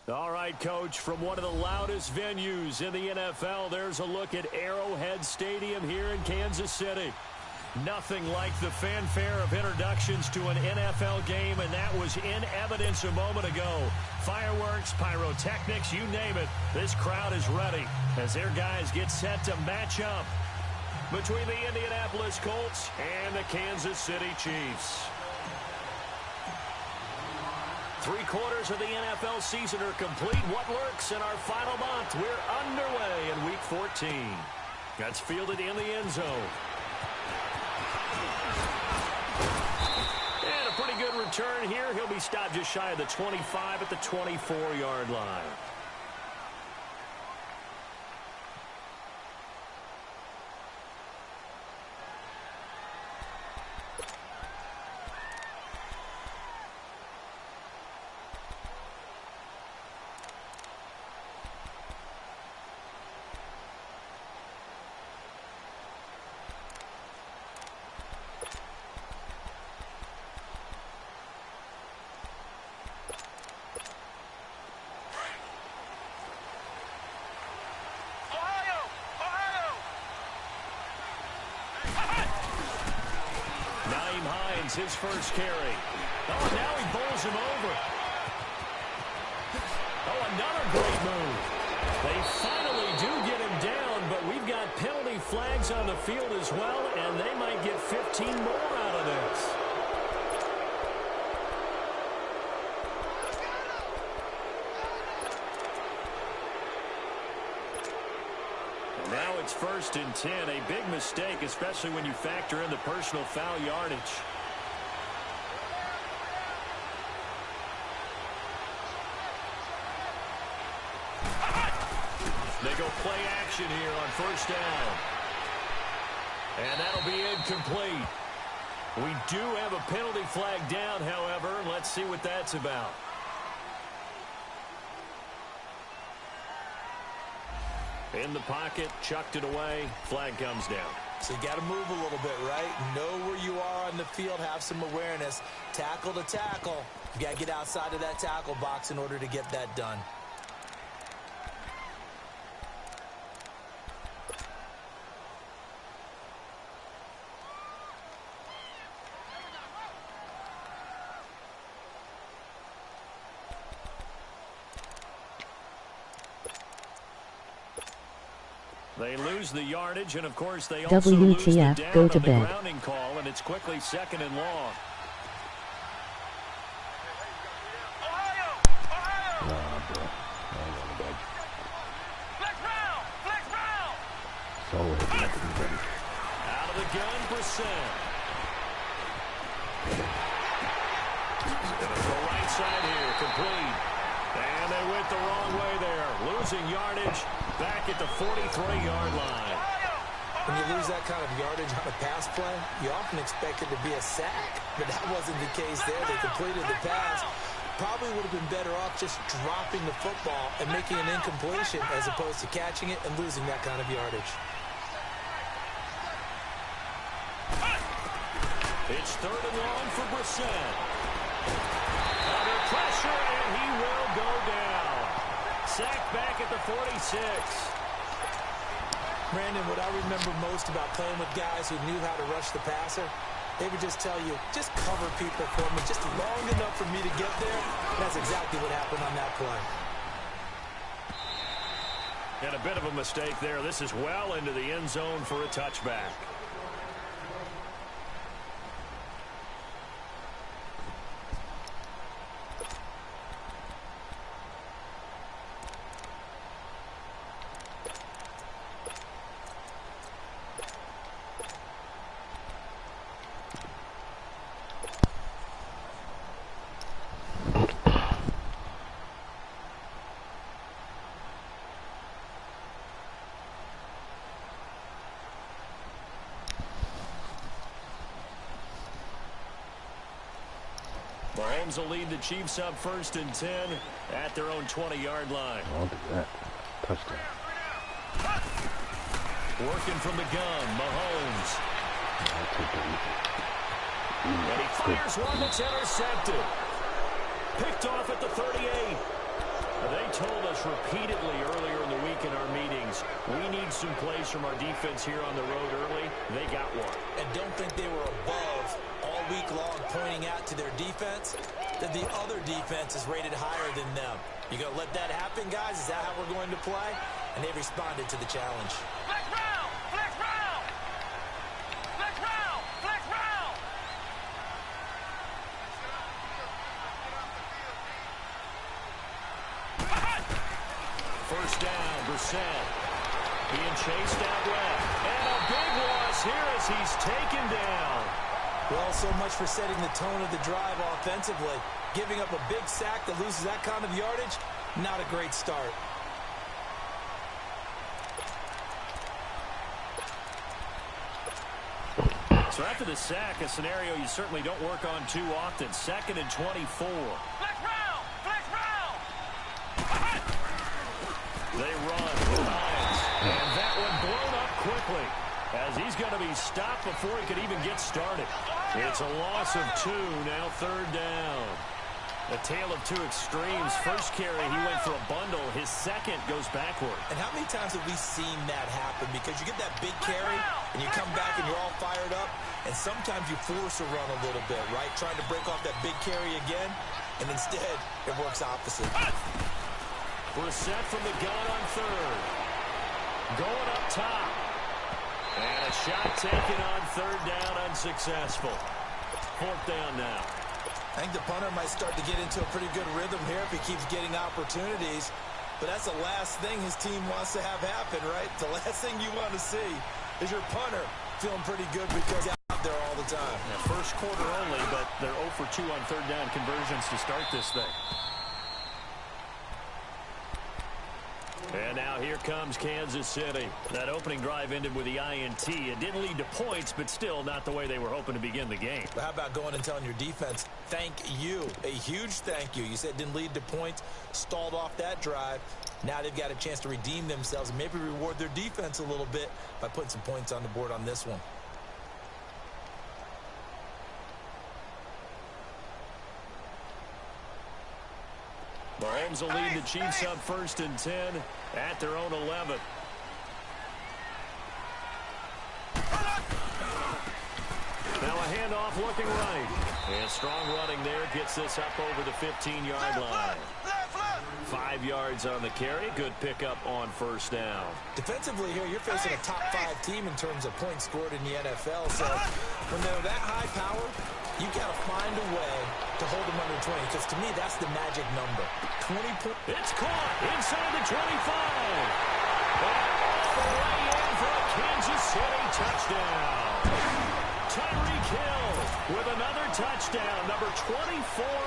All right, Coach, from one of the loudest venues in the NFL, there's a look at Arrowhead Stadium here in Kansas City. Nothing like the fanfare of introductions to an NFL game, and that was in evidence a moment ago. Fireworks, pyrotechnics, you name it. This crowd is ready as their guys get set to match up between the Indianapolis Colts and the Kansas City Chiefs. 3/4 of the NFL season are complete. What lurks in our final month? We're underway in Week 14. That's fielded in the end zone. And a pretty good return here. He'll be stopped just shy of the 25 at the 24-yard line. His first carry. Oh, now he bowls him over. Oh, another great move. They finally do get him down, but we've got penalty flags on the field as well, and they might get 15 more out of this. And now it's 1st and 10. A big mistake, especially when you factor in the personal foul yardage. They go play action here on 1st down. And that'll be incomplete. We do have a penalty flag down, however. Let's see what that's about. In the pocket, chucked it away. Flag comes down. So you got to move a little bit, right? Know where you are on the field. Have some awareness. Tackle to tackle. You got to get outside of that tackle box in order to get that done. They lose the yardage, and of course they also lose the down on the grounding call, and it's quickly 2nd and long. Out of the gun, Brissett. Gonna go right side here, complete. And they went the wrong way there. Losing yardage back at the 43-yard line. When you lose that kind of yardage on a pass play, you often expect it to be a sack. But that wasn't the case there. They completed the pass. Probably would have been better off just dropping the football and making an incompletion as opposed to catching it and losing that kind of yardage. It's 3rd and long for Brissett. Under pressure, and he will go down. Sacked back at the 46. Brandon, what I remember most about playing with guys who knew how to rush the passer, they would just tell you, just cover people for me, just long enough for me to get there. And that's exactly what happened on that play. And a bit of a mistake there. This is well into the end zone for a touchback. Mahomes will lead the Chiefs up 1st and 10 at their own 20-yard line. Look at that. Touchdown. Working from the gun, Mahomes. And he fires one that's intercepted. Picked off at the 38. They told us repeatedly earlier in the week in our meetings, we need some plays from our defense here on the road early. They got one. And don't think they were above all week long pointing out to their defense that the other defense is rated higher than them. You going to let that happen, guys? Is that how we're going to play? And they responded to the challenge. Flex round! Flex round! Flex round! Flex round! First down, Brissett. Being chased out left. And a big loss here as he's taken down. Well, so much for setting the tone of the drive offensively. Giving up a big sack that loses that kind of yardage, not a great start. So after the sack, a scenario you certainly don't work on too often. 2nd and 24. Flex round! Flex round! They run the Lions. And that one blown up quickly as he's going to be stopped before he could even get started. It's a loss of 2, now 3rd down. A tale of two extremes. First carry, he went for a bundle. His second goes backward. And how many times have we seen that happen? Because you get that big carry, and you come back and you're all fired up, and sometimes you force a run a little bit, right? Trying to break off that big carry again, and instead it works opposite. Brissett from the gun on 3rd. Going up top. And a shot taken on 3rd down, unsuccessful. 4th down now. I think the punter might start to get into a pretty good rhythm here if he keeps getting opportunities. But that's the last thing his team wants to have happen, right? The last thing you want to see is your punter feeling pretty good because he's out there all the time. Yeah, first quarter only, but they're 0 for 2 on 3rd down conversions to start this thing. And now here comes Kansas City. That opening drive ended with the INT. It didn't lead to points, but still not the way they were hoping to begin the game. But how about going and telling your defense, thank you, a huge thank you. You said it didn't lead to points, stalled off that drive. Now they've got a chance to redeem themselves and maybe reward their defense a little bit by putting some points on the board on this one. Mahomes will lead the Chiefs up 1st and 10 at their own 11. Now a handoff looking right. And strong running there gets this up over the 15-yard line. 5 yards on the carry. Good pickup on 1st down. Defensively here, you're facing a top 5 team in terms of points scored in the NFL. So when they're that high power, you got to find a way to hold them under 20. Because to me, that's the magic number. 20 points. It's caught inside the 25. Way in for a Kansas City touchdown. Tyreek Hill with another touchdown, number 24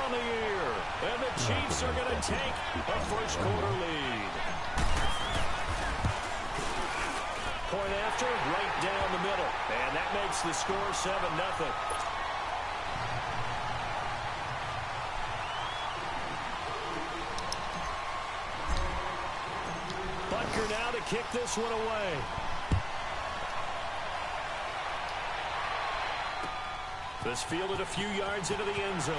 on the year. And the Chiefs are going to take a first quarter lead. Point after, right down the middle. And that makes the score 7-0. Butker now to kick this one away. This fielded a few yards into the end zone.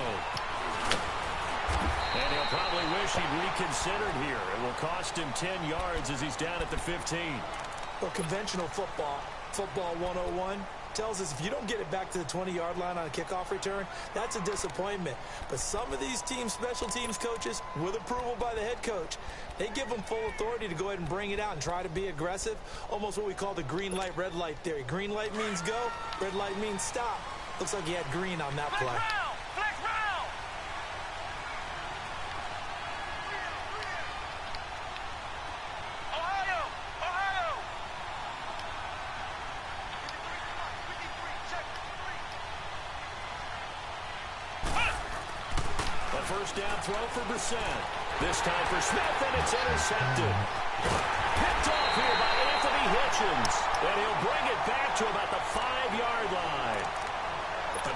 And he'll probably wish he'd reconsidered here. It will cost him 10 yards as he's down at the 15. Well, conventional football 101, tells us if you don't get it back to the 20-yard line on a kickoff return, that's a disappointment. But some of these teams, special teams coaches, with approval by the head coach, they give them full authority to go ahead and bring it out and try to be aggressive. Almost what we call the green light, red light theory. Green light means go, red light means stop. Looks like he had green on that play. Flex round! Ohio! Ohio! A first down throw for Brissett. This time for Smith, and it's intercepted. Picked off here by Anthony Hitchens. And he'll bring it back to about the 5-yard line.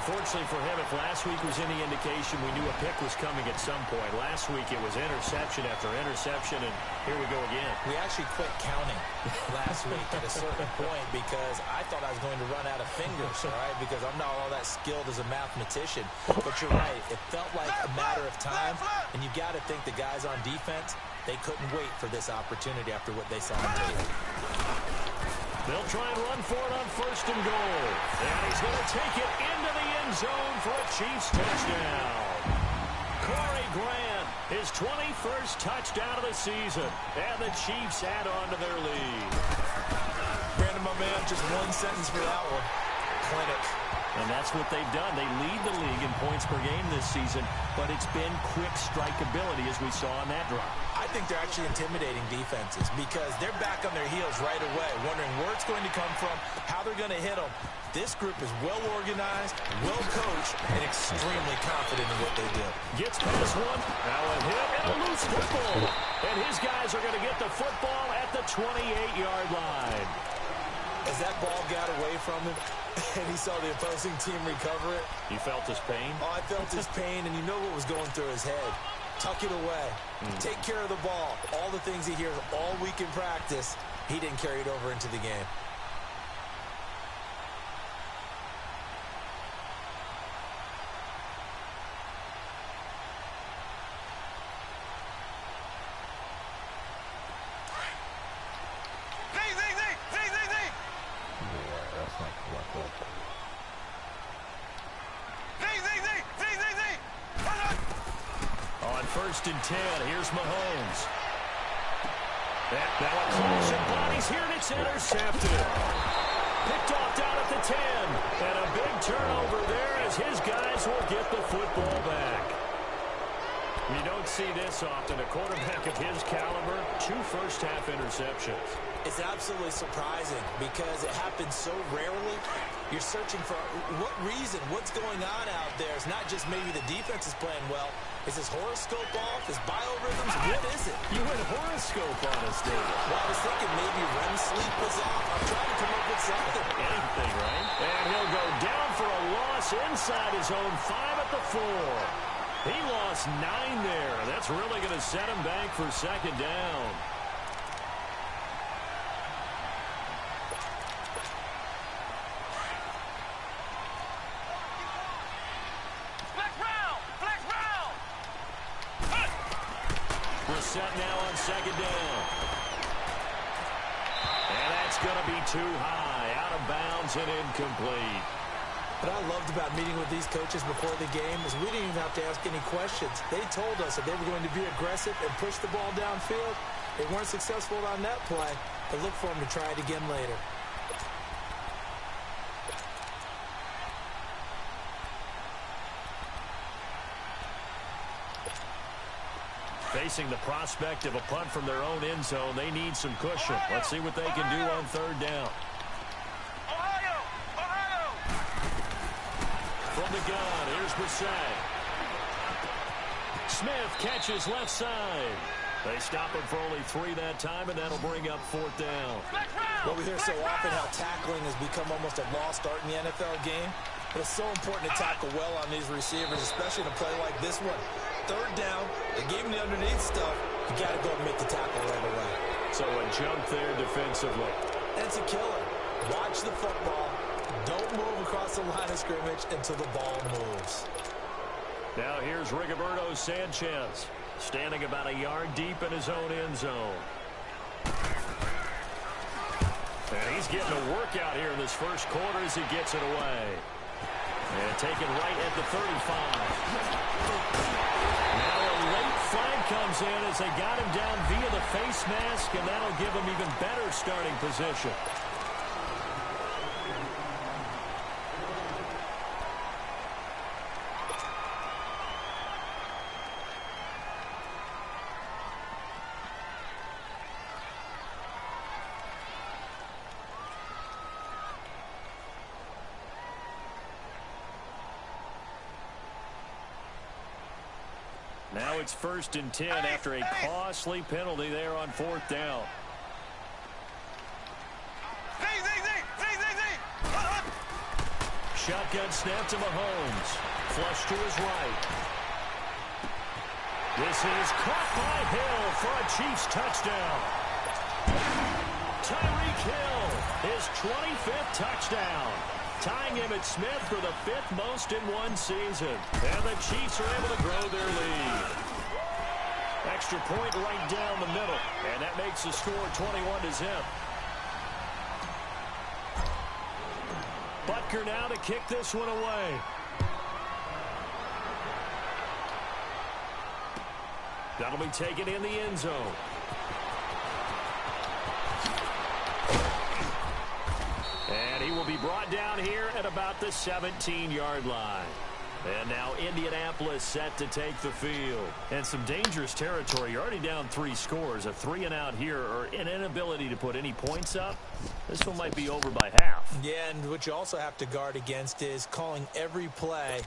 Unfortunately for him, if last week was any indication, we knew a pick was coming at some point. Last week it was interception after interception, and here we go again. We actually quit counting last week at a certain point because I thought I was going to run out of fingers, all right, because I'm not all that skilled as a mathematician. But you're right. It felt like a matter of time, and you got to think the guys on defense, They couldn't wait for this opportunity after what they saw on tape. They'll try and run for it on 1st and goal. And he's going to take it into the end zone for a Chiefs touchdown. Corey Grant, his 21st touchdown of the season. And the Chiefs add on to their lead. Brandon, my man, just one sentence for that one. Clinic. And that's what they've done. They lead the league in points per game this season, but it's been quick strikeability as we saw on that drive. I think they're actually intimidating defenses because they're back on their heels right away, wondering where it's going to come from, how they're going to hit them. This group is well organized, well coached, and extremely confident in what they do. Gets past one, now a hit, and a loose football. And his guys are going to get the football at the 28-yard line. As that ball got away from him, and he saw the opposing team recover it. You felt his pain? Oh, I felt his pain, and you know what was going through his head. Tuck it away. Take care of the ball. All the things he hears all week in practice, he didn't carry it over into the game. On 1st and 10, here's Mahomes. Now a close and bodies here, and it's intercepted. Picked off down at the 10. And a big turnover there as his guys will get the football back. You don't see this often. A quarterback of his caliber, 2 first-half interceptions. It's absolutely surprising because it happens so rarely. You're searching for what reason, what's going on out there. It's not just maybe the defense is playing well. Is his horoscope off? His biorhythms? What is it? You went horoscope on us, David. Well, I was thinking maybe REM sleep was off. I'm trying to come up with something. Anything, right? And he'll go down for a loss inside his own 5 at the 4. He lost 9 there. That's really going to set him back for 2nd down. Set now on 2nd down. And that's going to be too high. Out of bounds and incomplete. What I loved about meeting with these coaches before the game is we didn't even have to ask any questions. They told us that they were going to be aggressive and push the ball downfield. They weren't successful on that play, but look for them to try it again later. Facing the prospect of a punt from their own end zone, they need some cushion. Let's see what they can do on 3rd down. From the gun, here's Brissett. Smith catches left side. They stop him for only 3 that time, and that'll bring up 4th down. Well, we hear so often how tackling has become almost a lost art in the NFL game. But it's so important to tackle well on these receivers, especially in a play like this one. 3rd down, they gave him the underneath stuff. You got to go and make the tackle right away. So a jump there defensively. And it's a killer. Watch the football. Don't move across the line of scrimmage until the ball moves. Now here's Rigoberto Sanchez, standing about a yard deep in his own end zone. And he's getting a workout here in this first quarter as he gets it away. And taken right at the 35. Now a late flag comes in as they got him down via the face mask, and that'll give him even better starting position. Now it's 1st and 10 after a costly penalty there on 4th down. Shotgun snap to Mahomes. Flush to his right. This is caught by Hill for a Chiefs touchdown. Tyreek Hill, his 25th touchdown. Tying Emmitt Smith for the 5th most in one season. And the Chiefs are able to grow their lead. extra point right down the middle. And that makes the score 21-0. Butker now to kick this one away. That'll be taken in the end zone. And he will be brought down here at about the 17-yard line. And now Indianapolis set to take the field. And some dangerous territory. You're already down 3 scores. A 3-and-out here, or an inability to put any points up. This one might be over by half. Yeah, and what you also have to guard against is calling every play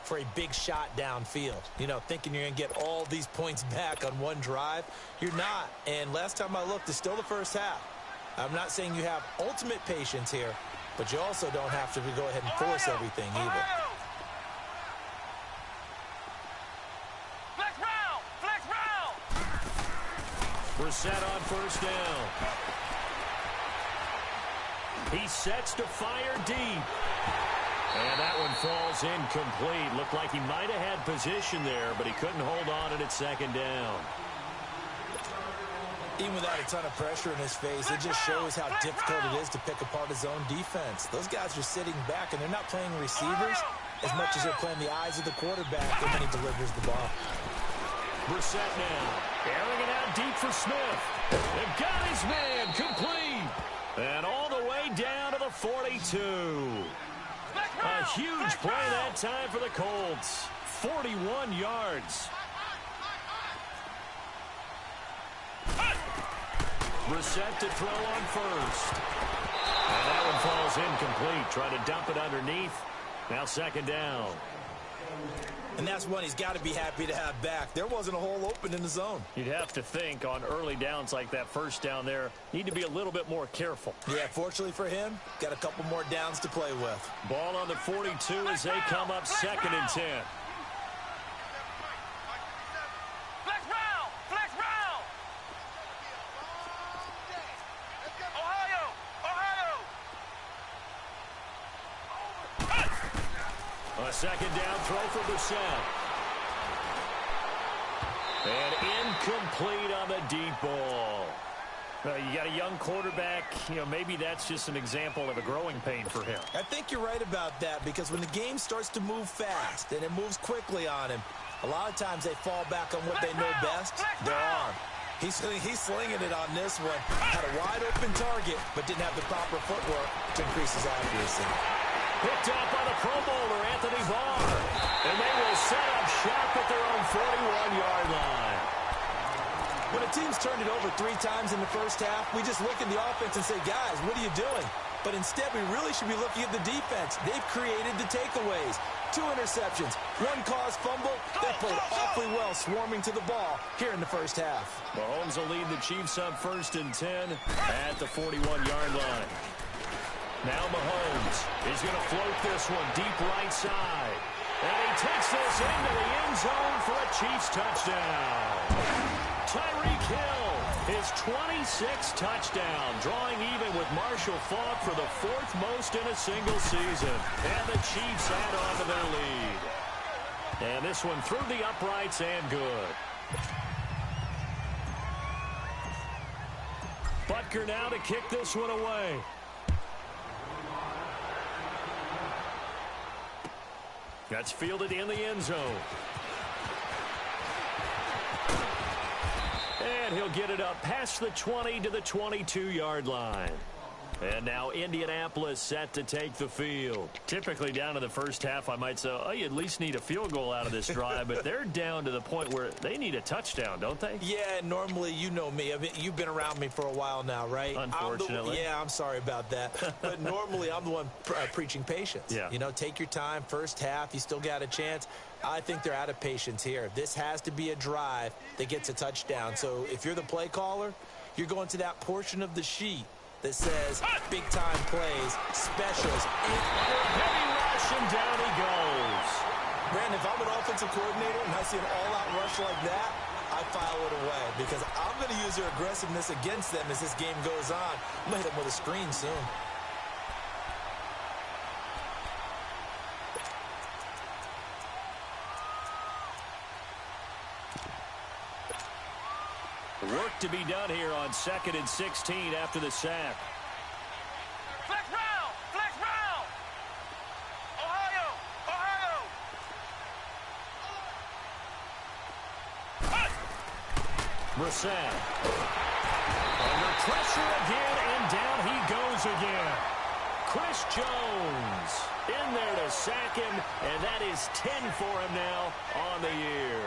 for a big shot downfield. You know, thinking you're going to get all these points back on one drive. You're not. And last time I looked, it's still the first half. I'm not saying you have ultimate patience here, but you also don't have to go ahead and force everything either. We're set on first down. He sets to fire deep. And that one falls incomplete. Looked like he might have had position there, but he couldn't hold on at its second down. Even without a ton of pressure in his face, it just shows how difficult it is to pick apart his own defense. Those guys are sitting back, and they're not playing receivers as much as they're playing the eyes of the quarterback when he delivers the ball. Brissett now, airing it out deep for Smith. They've got his man complete. And all the way down to the 42. A huge play that time for the Colts. 41 yards. Brissett to throw on first. And that one falls incomplete. Trying to dump it underneath. Now second down. And that's one he's got to be happy to have back. There wasn't a hole open in the zone. You'd have to think on early downs like that first down there, need to be a little bit more careful. Yeah, fortunately for him, got a couple more downs to play with. Ball on the 42 as they come up 2nd and 10. Flex round! Flex round! Ohio! A second down throw for Brissett. And incomplete on the deep ball. You got a young quarterback. You know, maybe that's just an example of a growing pain for him. I think you're right about that, because when the game starts to move fast and it moves quickly on him, a lot of times they fall back on what they know best, their arm. He's slinging it on this one. Had a wide open target, but didn't have the proper footwork to increase his accuracy. Picked up by the Pro Bowler, Anthony Barr. And they will set up shop at their own 41-yard line. When a team's turned it over 3 times in the first half, we just look at the offense and say, guys, what are you doing? But instead, we really should be looking at the defense. They've created the takeaways. 2 interceptions, 1 caused fumble. They played awfully well swarming to the ball here in the first half. Mahomes will lead the Chiefs up 1st and 10 at the 41-yard line. Now Mahomes is going to float this one deep right side. And he takes this into the end zone for a Chiefs touchdown. Tyreek Hill, his 26th touchdown, drawing even with Marshall Faulk for the 4th most in a single season. And the Chiefs add on to their lead. And this one through the uprights and good. Butker now to kick this one away. That's fielded in the end zone. And he'll get it up past the 20 to the 22-yard line. And now Indianapolis set to take the field. Typically down to the first half, I might say, oh, you at least need a field goal out of this drive. But they're down to the point where they need a touchdown, don't they? Yeah, normally, you know me. I mean, you've been around me for a while now, right? Unfortunately. I'm sorry about that. But normally, I'm the one preaching patience. Yeah. You know, take your time. First half, you still got a chance. I think they're out of patience here. This has to be a drive that gets a touchdown. So if you're the play caller, you're going to that portion of the sheet that says big-time plays, specials, and heavy rush, and down he goes. Brandon, if I'm an offensive coordinator and I see an all-out rush like that, I file it away because I'm going to use their aggressiveness against them as this game goes on. I'm going to hit them with a screen soon. work to be done here on 2nd and 16 after the sack. Flex round! Flex round! Ohio! Ohio! Brissett. Under pressure again, and down he goes again. Chris Jones in there to sack him, and that is 10 for him now on the year.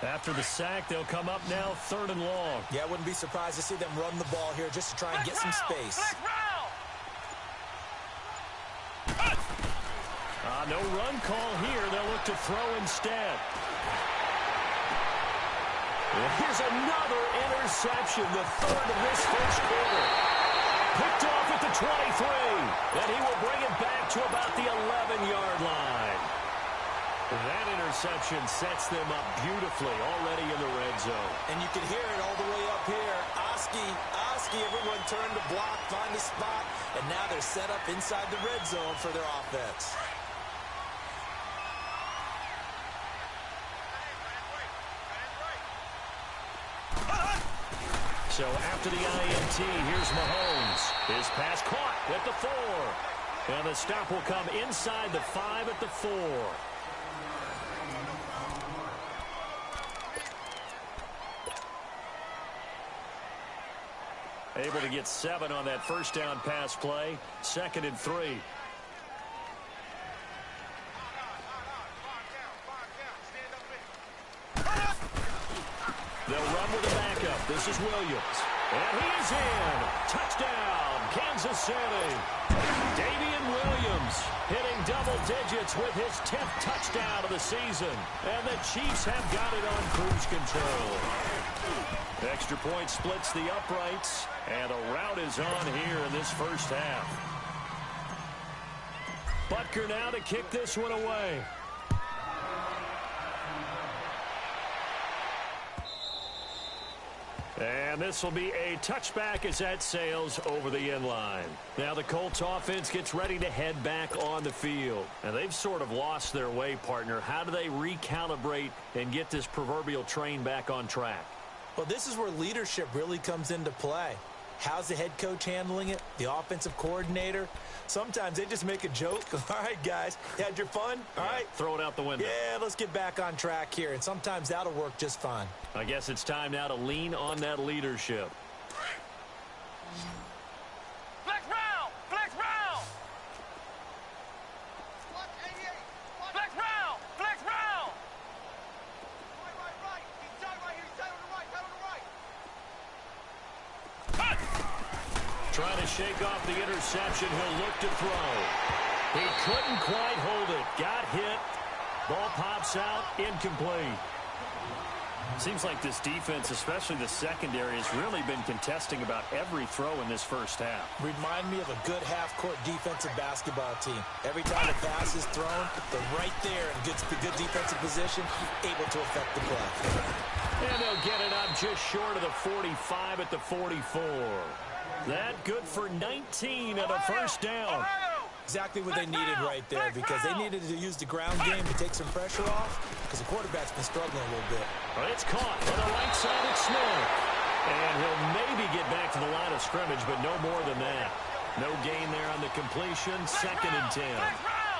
After the sack, they'll come up now 3rd and long. Yeah, I wouldn't be surprised to see them run the ball here just to try and get some space. No run call here. They'll look to throw instead. And here's another interception, the 3rd of this first quarter. Picked off at the 23, and he will bring it back to about the 11-yard line. That interception sets them up beautifully already in the red zone. And you can hear it all the way up here. Oski, everyone turned to block, find a spot, and now they're set up inside the red zone for their offense. So after the INT, here's Mahomes. His pass caught at the 4. And the stop will come inside the 5 at the 4. Able to get 7 on that first down pass play. 2nd and 3. They'll run with a backup. This is Williams. And he is in. Touchdown, Kansas City. Davian Williams hitting double digits with his 10th touchdown of the season. And the Chiefs have got it on cruise control. Extra point splits the uprights, and a rout is on here in this first half. Butker now to kick this one away. And this will be a touchback as that sails over the end line. Now the Colts offense gets ready to head back on the field. And they've sort of lost their way, partner. How do they recalibrate and get this proverbial train back on track? Well, this is where leadership really comes into play. How's the head coach handling it? The offensive coordinator? Sometimes they just make a joke. All right, guys, you had your fun? All right. Throw it out the window. Yeah, let's get back on track here. And sometimes that'll work just fine. I guess it's time now to lean on that leadership. Flex round! Flex round! Flex round! Flex round! Right. He's tight right here. He's tight on the right. Tight on the right. Trying to shake off the interception. He'll look to throw. He couldn't quite hold it. Got hit. Ball pops out. Incomplete. Seems like this defense, especially the secondary, has really been contesting about every throw in this first half. Remind me of a good half-court defensive basketball team. Every time a pass is thrown, they're right there in good defensive position, able to affect the play. And they'll get it up just short of the 45 at the 44. That good for 19 and a first down. Exactly what they needed right there, because they needed to use the ground game to take some pressure off, because the quarterback's been struggling a little bit. Well, it's caught on the right side of Smith. And he'll maybe get back to the line of scrimmage, but no more than that. No gain there on the completion. 2nd and 10.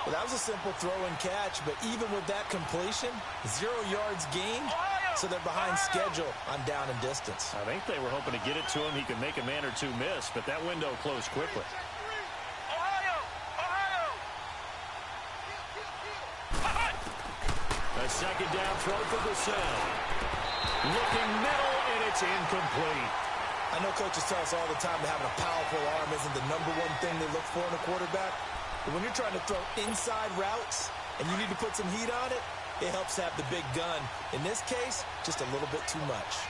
Well, that was a simple throw and catch, but even with that completion, 0 yards gained, so they're behind schedule on down and distance. I think they were hoping to get it to him. He could make a man or two miss, but that window closed quickly. A 2nd down throw for Brissett. Looking middle, and it's incomplete. I know coaches tell us all the time that having a powerful arm isn't the #1 thing they look for in a quarterback. But when you're trying to throw inside routes and you need to put some heat on it, it helps have the big gun. In this case, just a little bit too much.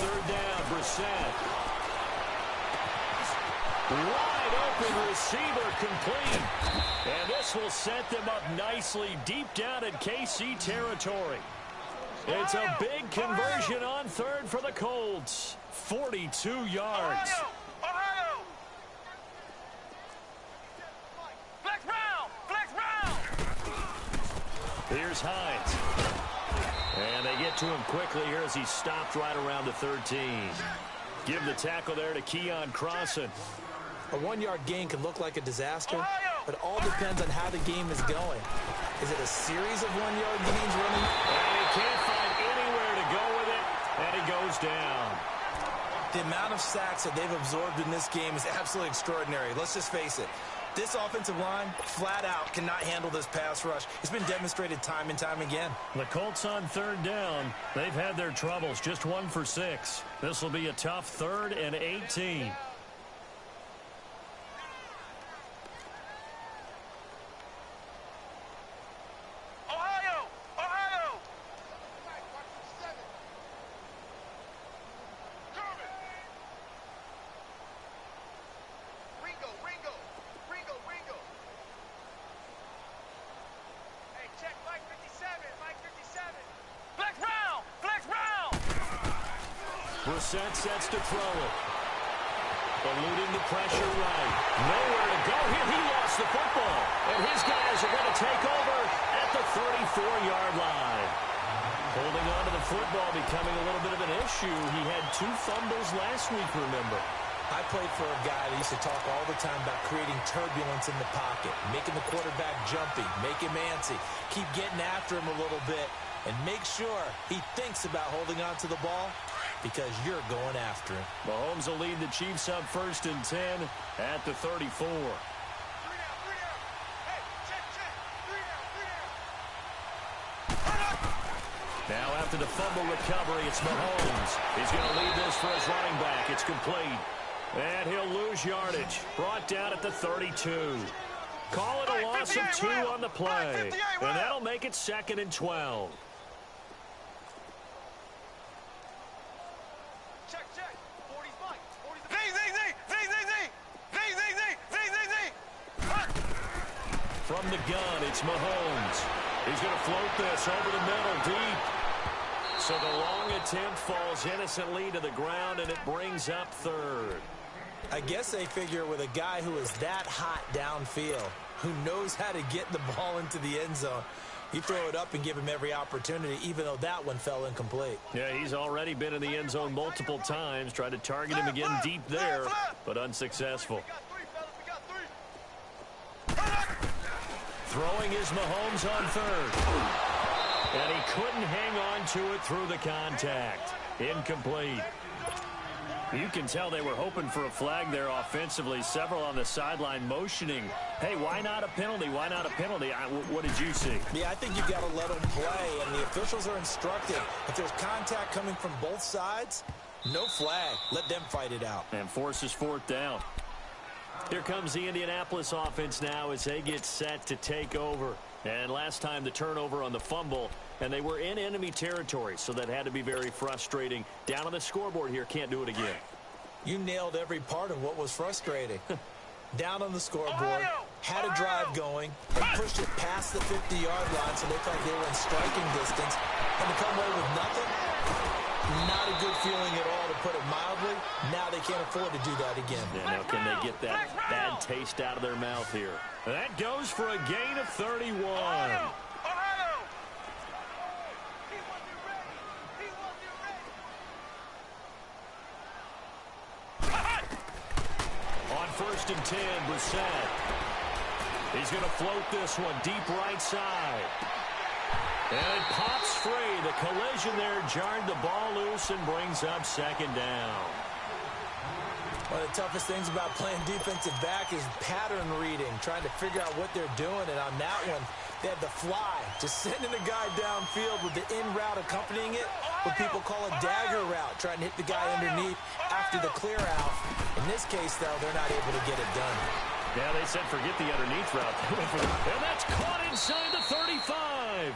third down. Brissett. Wide open receiver complete. And this will set them up nicely deep down in KC territory. It's a big conversion on third for the Colts. 42 yards. Ohio! Flex round! Flex round! Here's Hines. And they get to him quickly here as he stopped right around the 13. Give the tackle there to Keon Crossan. A 1-yard gain can look like a disaster, but it all depends on how the game is going. Is it a series of 1-yard gains running? And he can't find anywhere to go with it, and he goes down. The amount of sacks that they've absorbed in this game is absolutely extraordinary. Let's just face it. This offensive line, flat out, cannot handle this pass rush. It's been demonstrated time and time again. The Colts on third down. They've had their troubles, just 1 for 6. This will be a tough 3rd and 18. Brissett sets to throw it. Eluding the pressure right. Nowhere to go here. He lost the football. And his guys are going to take over at the 34-yard line. Holding on to the football becoming a little bit of an issue. He had 2 fumbles last week, remember. I played for a guy that used to talk all the time about creating turbulence in the pocket, making the quarterback jumpy, make him antsy, keep getting after him a little bit, and make sure he thinks about holding on to the ball because you're going after him. Mahomes will lead the Chiefs up 1st and 10 at the 34. Now after the fumble recovery, it's Mahomes. He's going to lead this for his running back. It's complete. And he'll lose yardage. Brought down at the 32. Call it a loss of 2 on the play. And that'll make it 2nd and 12. Check. 40's Mike. 40's Z. From the gun, it's Mahomes. He's going to float this over the middle deep. So the long attempt falls innocently to the ground, and it brings up 3rd. I guess they figure with a guy who is that hot downfield, who knows how to get the ball into the end zone, you throw it up and give him every opportunity, even though that one fell incomplete. Yeah, he's already been in the end zone multiple times, tried to target him again deep there, but unsuccessful. Throwing is Mahomes on 3rd. And he couldn't hang on to it through the contact. Incomplete. You can tell they were hoping for a flag there offensively. Several on the sideline motioning. Hey, why not a penalty? Why not a penalty? What did you see? Yeah, I think you've got to let them play, and the officials are instructed. If there's contact coming from both sides, no flag. Let them fight it out. And forces 4th down. Here comes the Indianapolis offense now as they get set to take over. And last time the turnover on the fumble, and they were in enemy territory, so that had to be very frustrating. Down on the scoreboard here, can't do it again. You nailed every part of what was frustrating. Down on the scoreboard, had a drive going, and pushed it past the 50-yard line so they felt like they were in striking distance, and to come away with nothing, not a good feeling at all, to put it mildly. Now they can't afford to do that again. Yeah, now can they get that bad taste out of their mouth here? That goes for a gain of 31. On 1st and 10, Brissett. He's going to float this one deep right side. And it pops free. The collision there jarred the ball loose and brings up 2nd down. One of the toughest things about playing defensive back is pattern reading, trying to figure out what they're doing. And on that one, they had the fly, just sending the guy downfield with the in route accompanying it, what people call a dagger route, trying to hit the guy underneath after the clear out. In this case, though, they're not able to get it done. Yeah, they said forget the underneath route. And that's caught inside the 35.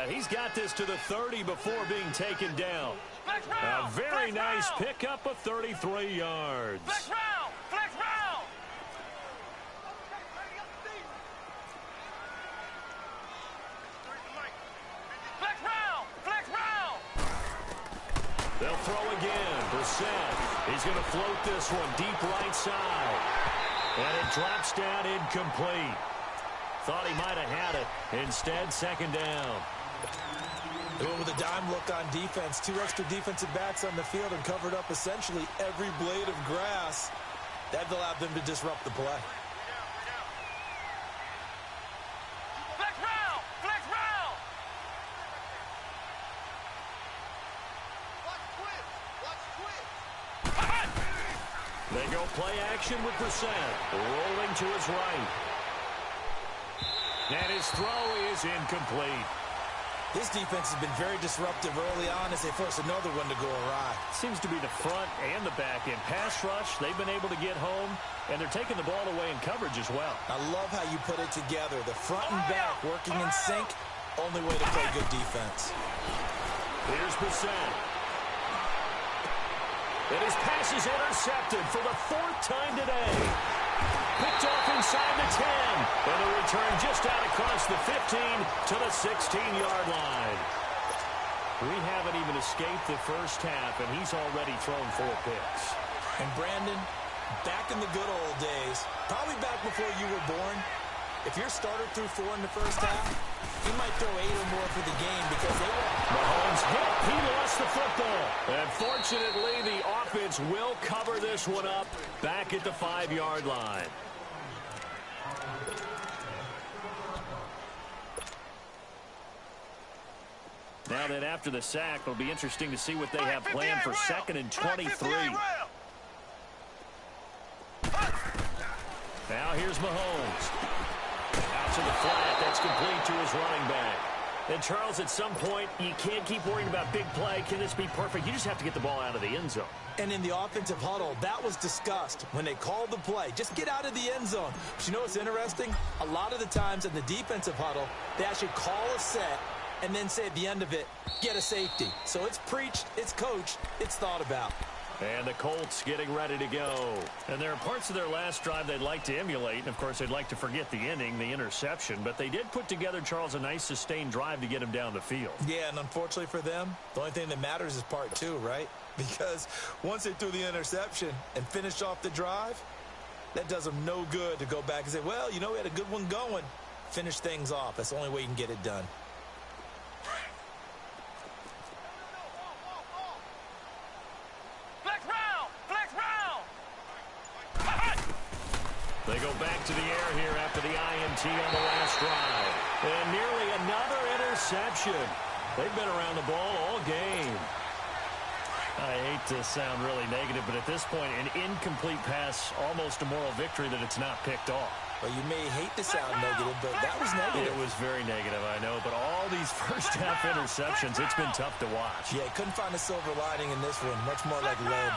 He's got this to the 30 before being taken down. A very nice pickup of 33 yards. Flex round! Flex round! Flex round! Flex round! They'll throw again. Brissett. He's going to float this one deep right side. And it drops down incomplete. Thought he might have had it. Instead, second down. They went with a dime look on defense. 2 extra defensive backs on the field and covered up essentially every blade of grass. That allowed them to disrupt the play. Flex round! Flex round! Watch twist! Watch twist! They go play action with Brissett. Rolling to his right. And his throw is incomplete. This defense has been very disruptive early on as they force another one to go awry. Seems to be the front and the back end. Pass rush, they've been able to get home, and they're taking the ball away in coverage as well. I love how you put it together. The front and back working in sync. Only way to play good defense. Here's Brissett. And his pass is intercepted for the 4th time today. Picked off inside the 10. And a return just out across the 15 to the 16-yard line. We haven't even escaped the first half, and he's already thrown 4 picks. And Brandon, back in the good old days, probably back before you were born, if your starter threw 4 in the first half, he might throw 8 or more for the game because they were... Mahomes hit. He lost the football. And fortunately, the offense will cover this one up back at the 5-yard line. Now that after the sack, it'll be interesting to see what they have planned for 2nd and 23. Now here's Mahomes. Out to the flat. That's complete to his running back. And, Charles, at some point, you can't keep worrying about big play. Can this be perfect? You just have to get the ball out of the end zone. And in the offensive huddle, that was discussed when they called the play. Just get out of the end zone. But you know what's interesting? A lot of the times in the defensive huddle, they actually call a set and then say at the end of it, get a safety. So it's preached, it's coached, it's thought about. And the Colts getting ready to go. And there are parts of their last drive they'd like to emulate. And, of course, they'd like to forget the inning, the interception. But they did put together, Charles, a nice sustained drive to get him down the field. Yeah, and unfortunately for them, the only thing that matters is part 2, right? Because once they threw the interception and finished off the drive, that does them no good to go back and say, well, you know, we had a good one going. Finish things off. That's the only way you can get it done. They go back to the air here after the INT on the last drive. And nearly another interception. They've been around the ball all game. I hate to sound really negative, but at this point, an incomplete pass, almost a moral victory that it's not picked off. Well, you may hate to sound negative, but that was negative. It was very negative, I know. But all these first-half interceptions, it's been tough to watch. Yeah, couldn't find a silver lining in this one. Much more like lead.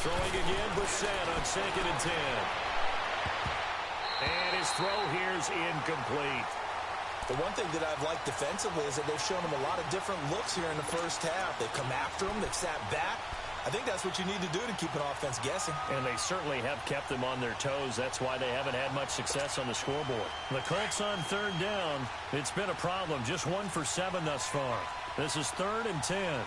Throwing again, Brissett on 2nd and 10. And his throw here's incomplete. The one thing that I've liked defensively is that they've shown him a lot of different looks here in the first half. They've come after him. They've sat back. I think that's what you need to do to keep an offense guessing. And they certainly have kept them on their toes. That's why they haven't had much success on the scoreboard. The Colts on 3rd down. It's been a problem. Just 1 for 7 thus far. This is 3rd and 10.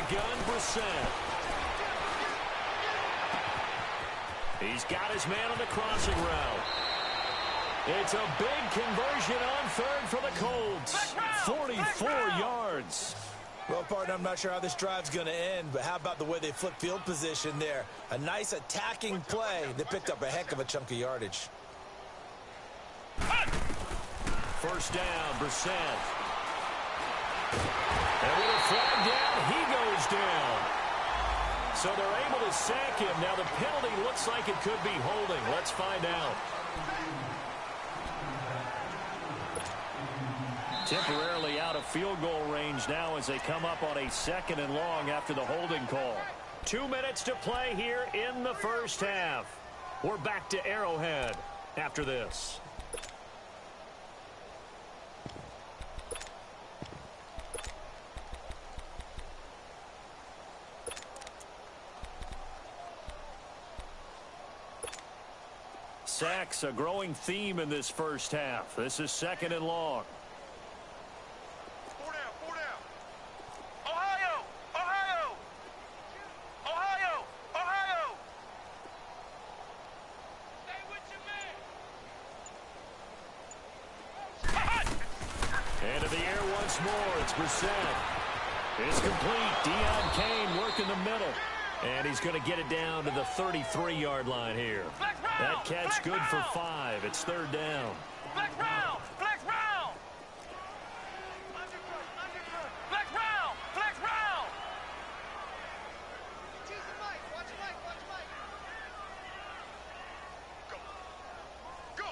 Gun, Brissett. He's got his man on the crossing route. It's a big conversion on 3rd for the Colts. 44 yards. Well, partner, I'm not sure how this drive's going to end, but how about the way they flipped field position there? A nice attacking play that picked up a heck of a chunk of yardage. First down, Brissett. And with a flag down, he goes down. So they're able to sack him. Now the penalty looks like it could be holding. Let's find out. Temporarily out of field goal range now as they come up on a 2nd and long after the holding call. 2 minutes to play here in the first half. We're back to Arrowhead after this. Sacks, a growing theme in this first half. This is 2nd and long. 4 down, 4 down. Ohio! Ohio! Ohio! Ohio! Stay with your man! Into the air once more. It's Brissett. It's complete. Deion Kane working the middle. And he's going to get it down to the 33-yard line here. That catch good for 5. It's 3rd down. Flex round! Flex round! Flex round! Flex round! Watch Mike! Go! Go!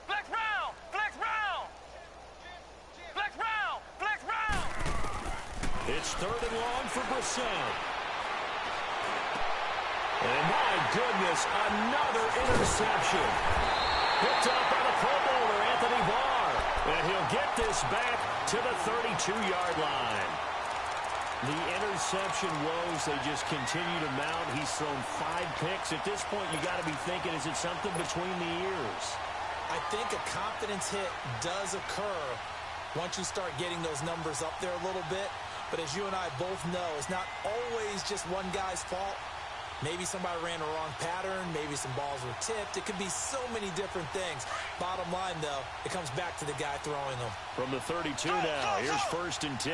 Flex round! Flex round! Flex round! Flex round! It's 3rd and long for Brissett. And my goodness, another interception. Picked up by the Pro Bowler, Anthony Barr. And he'll get this back to the 32-yard line. The interception woes, they just continue to mount. He's thrown 5 picks. At this point, you got to be thinking, is it something between the ears? I think a confidence hit does occur once you start getting those numbers up there a little bit. But as you and I both know, it's not always just one guy's fault. Maybe somebody ran a wrong pattern. Maybe some balls were tipped. It could be so many different things. Bottom line, though, it comes back to the guy throwing them. From the 32 now, here's 1st and 10.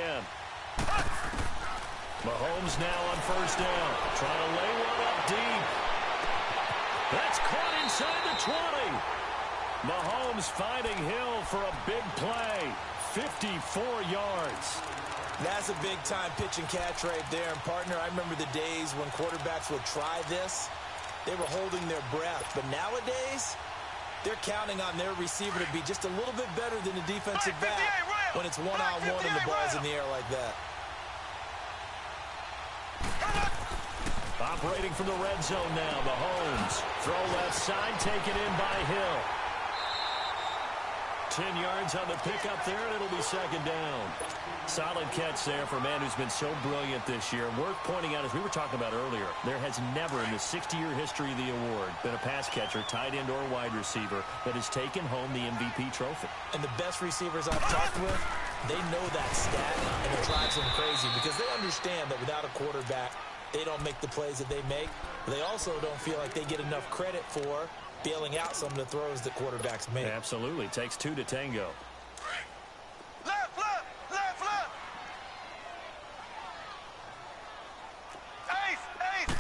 Mahomes now on 1st down. Trying to lay one up deep. That's caught inside the 20. Mahomes finding Hill for a big play. 54 yards. That's a big-time pitch and catch right there. And, partner, I remember the days when quarterbacks would try this. They were holding their breath. But nowadays, they're counting on their receiver to be just a little bit better than the defensive back when it's one-on-one and the ball's in the air like that. Operating from the red zone now, Mahomes. Throw left side, taken in by Hill. 10 yards on the pickup there, and it'll be 2nd down. Solid catch there for a man who's been so brilliant this year. Worth pointing out, as we were talking about earlier, there has never in the 60-year history of the award been a pass catcher, tight end or wide receiver that has taken home the MVP trophy. And the best receivers I've talked with, they know that stat, and it drives them crazy because they understand that without a quarterback, they don't make the plays that they make. They also don't feel like they get enough credit for bailing out some of the throws that quarterbacks make. Absolutely. Takes 2 to tango. Left, left, left, left! Ace, ace!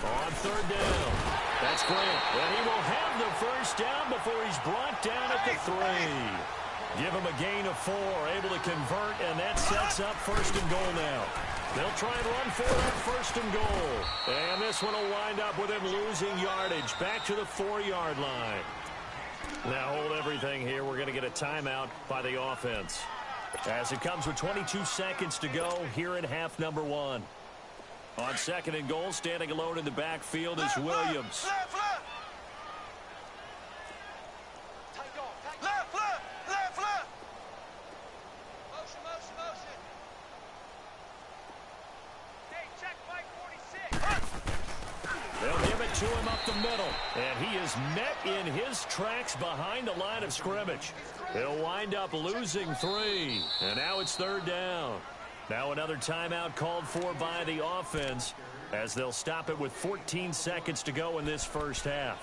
On 3rd down. That's Grant. And he will have the 1st down before he's brought down at the 3. Give him a gain of 4. Able to convert, and that sets up 1st and goal now. They'll try and run for that 1st and goal. And this one will wind up with him losing yardage back to the 4-yard line. Now hold everything here. We're going to get a timeout by the offense. As it comes with 22 seconds to go here in half number 1. On 2nd and goal, standing alone in the backfield is Williams. Left, left! Left, left, left, left! Motion, motion, motion! Hey, check Mike 46! They'll give it to him up the middle. And he is met in his tracks behind the line of scrimmage. He'll wind up losing 3. And now it's 3rd down. Now another timeout called for by the offense as they'll stop it with 14 seconds to go in this first half.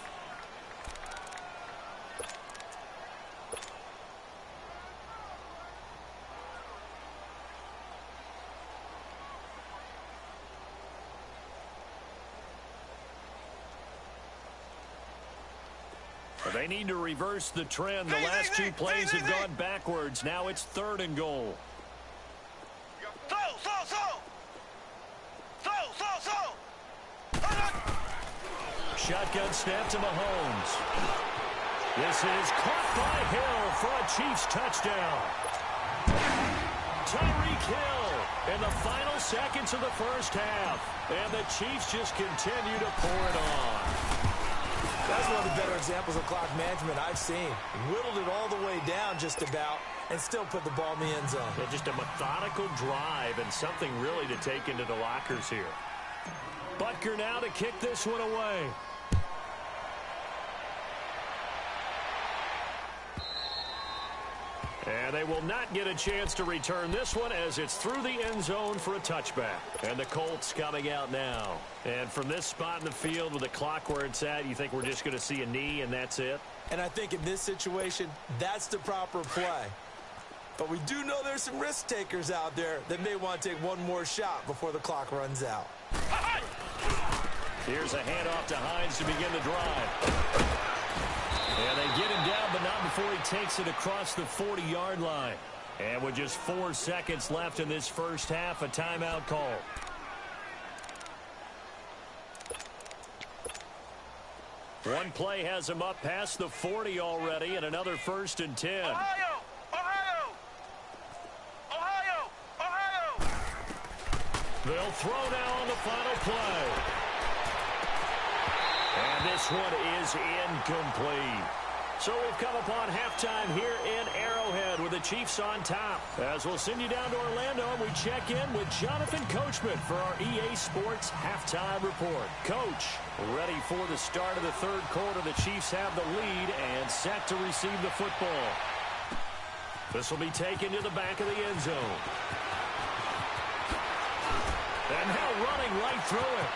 They need to reverse the trend. The last 2 plays have gone backwards. Now it's 3rd and goal. shotgun snap to Mahomes. This is caught by Hill for a Chiefs touchdown. Tyreek Hill in the final seconds of the first half. And the Chiefs just continue to pour it on. That's one of the better examples of clock management I've seen. Whittled it all the way down just about and still put the ball in the end zone. Yeah, just a methodical drive and something really to take into the lockers here. Butker now to kick this one away. And they will not get a chance to return this one as it's through the end zone for a touchback. And the Colts coming out now. And from this spot in the field with the clock where it's at, you think we're just going to see a knee and that's it? And I think in this situation, that's the proper play. But we do know there's some risk takers out there that may want to take one more shot before the clock runs out. Here's a handoff to Hines to begin the drive. And they get him down, but not before he takes it across the 40-yard line. And with just 4 seconds left in this first half, a timeout call. One play has him up past the 40 already, and another 1st and 10. Ohio! Ohio! Ohio! Ohio! They'll throw now on the final play. And this one is incomplete. So we've come upon halftime here in Arrowhead with the Chiefs on top. As we'll send you down to Orlando, and we check in with Jonathan Coachman for our EA Sports Halftime Report. Coach, ready for the start of the third quarter. The Chiefs have the lead and set to receive the football. This will be taken to the back of the end zone. And now running right through it.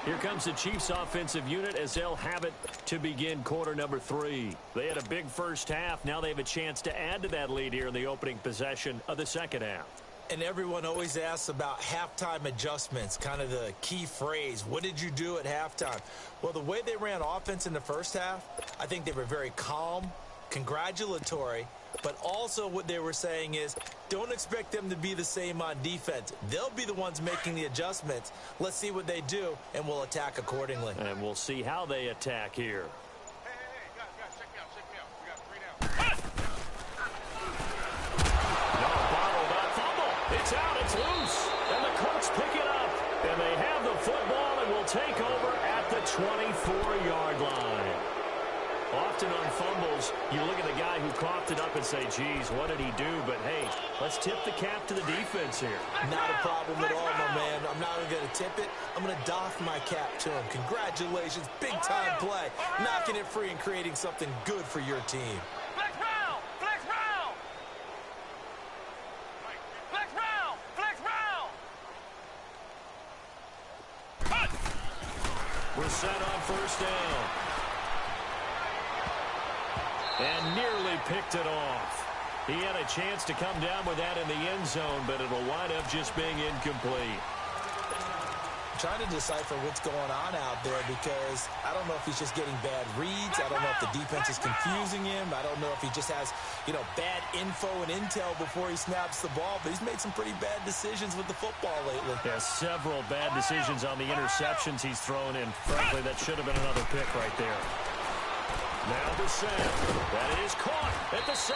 Here comes the Chiefs offensive unit as they'll have it to begin quarter number 3. They had a big first half. Now they have a chance to add to that lead here in the opening possession of the second half. And everyone always asks about halftime adjustments, kind of the key phrase. What did you do at halftime? Well, the way they ran offense in the first half, I think they were very calm, congratulatory, but also what they were saying is don't expect them to be the same on defense. They'll be the ones making the adjustments. Let's see what they do, and we'll attack accordingly. And we'll see how they attack here. Hey, guys, check me out. We got 3 down. No, bottled up fumble. It's out, it's loose. And the Colts pick it up. And they have the football and will take over at the 24-yard line. Often on fumbles, you look at the guy who coughed it up and say, geez, what did he do? But, hey, let's tip the cap to the defense here. Not a problem at all, my man. I'm not even going to tip it. I'm going to doff my cap to him. Congratulations. Big-time play. Knocking it free and creating something good for your team. Flex round! Flex round! Flex round! Flex round! Cut! We're set on first down. And nearly picked it off. He had a chance to come down with that in the end zone, but it'll wind up just being incomplete. I'm trying to decipher what's going on out there because I don't know if he's just getting bad reads. I don't know if the defense is confusing him. I don't know if he just has, bad info and intel before he snaps the ball. But he's made some pretty bad decisions with the football lately. Yeah, several bad decisions on the interceptions he's thrown, and frankly, that should have been another pick right there. Now the set. That is caught at the 7.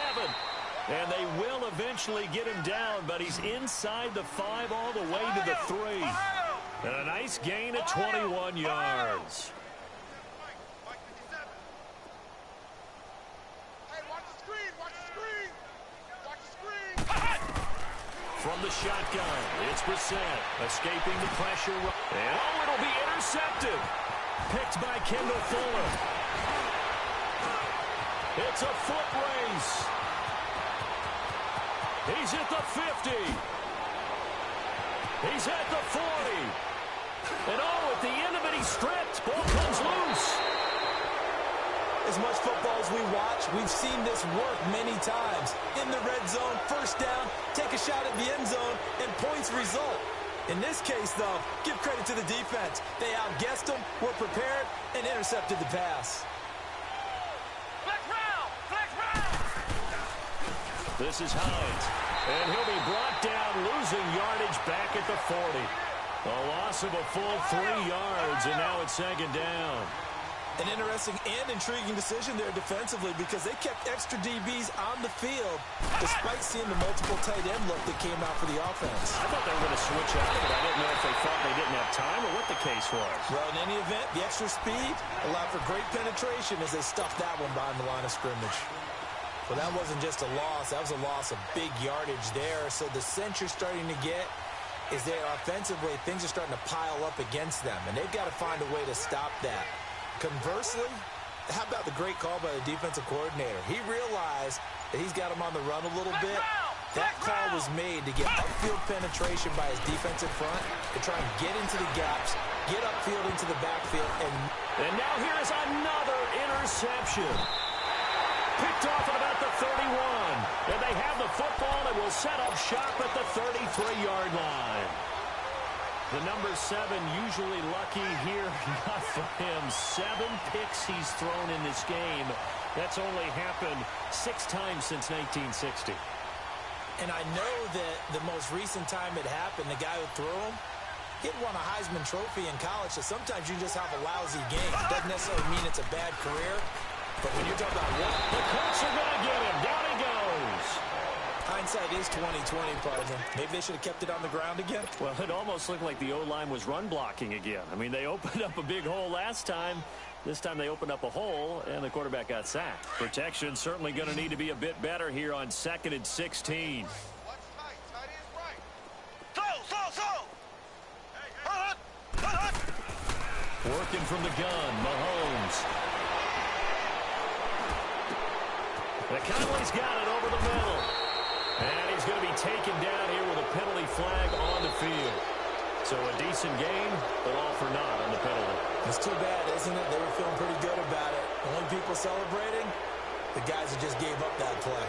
And they will eventually get him down, but he's inside the 5 all the way to the 3. And a nice gain of 21 yards. From the shotgun, it's Brissett, escaping the pressure. And it'll be intercepted. Picked by Kendall Fuller. It's a foot race. He's at the 50. He's at the 40. And at the end of it, he's stripped. Ball comes loose. As much football as we watch, we've seen this work many times. In the red zone, first down, take a shot at the end zone, and points result. In this case, though, give credit to the defense. They outguessed them, were prepared, and intercepted the pass. Flex round! Flex round! This is Hines. And he'll be brought down, losing yardage back at the 40. A loss of a full 3 yards, and now it's second down. An interesting and intriguing decision there defensively because they kept extra DBs on the field despite seeing the multiple tight end look that came out for the offense. I thought they were going to switch out, but I didn't know if they thought they didn't have time or what the case was. Well, in any event, the extra speed allowed for great penetration as they stuffed that one behind the line of scrimmage. Well, that wasn't just a loss. That was a loss of big yardage there. So the sense you're starting to get is that offensively things are starting to pile up against them, and they've got to find a way to stop that. Conversely, how about the great call by the defensive coordinator? He realized that he's got him on the run a little bit. That call was made to get upfield penetration by his defensive front to try and get into the gaps, get upfield into the backfield. And now here is another interception. Picked off at about the 31. And they have the football and will set up shop at the 33-yard line. The number 7 usually lucky here. Not for him. 7 picks he's thrown in this game. That's only happened 6 times since 1960. And I know that the most recent time it happened, the guy who threw him, he had won a Heisman Trophy in college, so sometimes you just have a lousy game. It doesn't necessarily mean it's a bad career, but when you're talking about what? The Colts are going to get him. Down he goes. Hindsight is 20/20, partner. Maybe they should have kept it on the ground again. Well, it almost looked like the O-line was run blocking again. I mean, they opened up a big hole last time. This time they opened up a hole, and the quarterback got sacked. Protection certainly going to need to be a bit better here on 2nd and 16. Working from the gun, Mahomes. Conley's got it over the middle. And he's going to be taken down here with a penalty flag on the field. So a decent game, but all for naught on the penalty. It's too bad, isn't it? They were feeling pretty good about it. Only people celebrating, the guys that just gave up that play.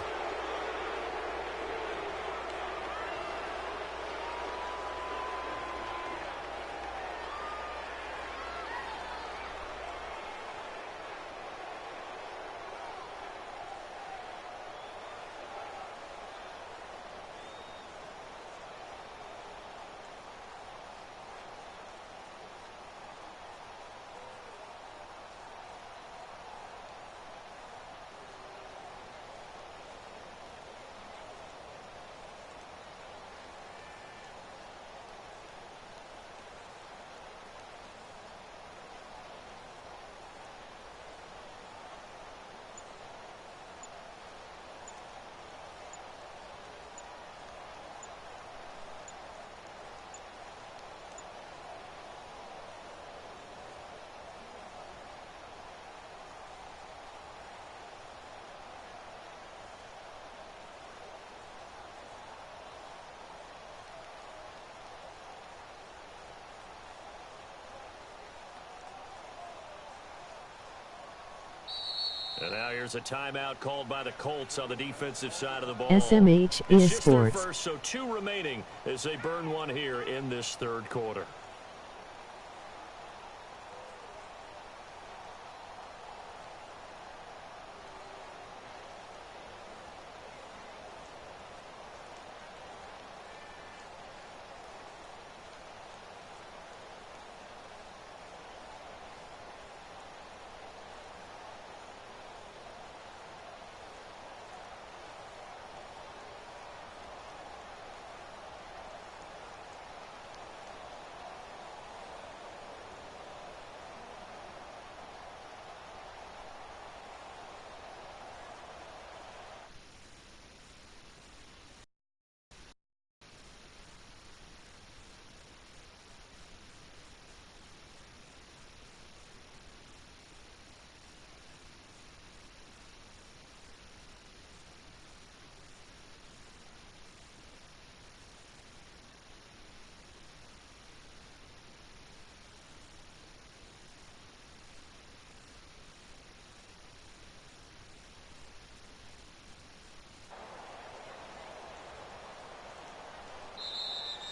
And now here's a timeout called by the Colts on the defensive side of the ball. SMH is sports. First, so 2 remaining as they burn one here in this 3rd quarter.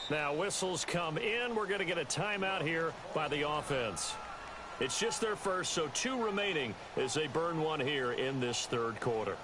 Now whistles come in. We're going to get a timeout here by the offense. It's just their first, so 2 remaining as they burn one here in this 3rd quarter.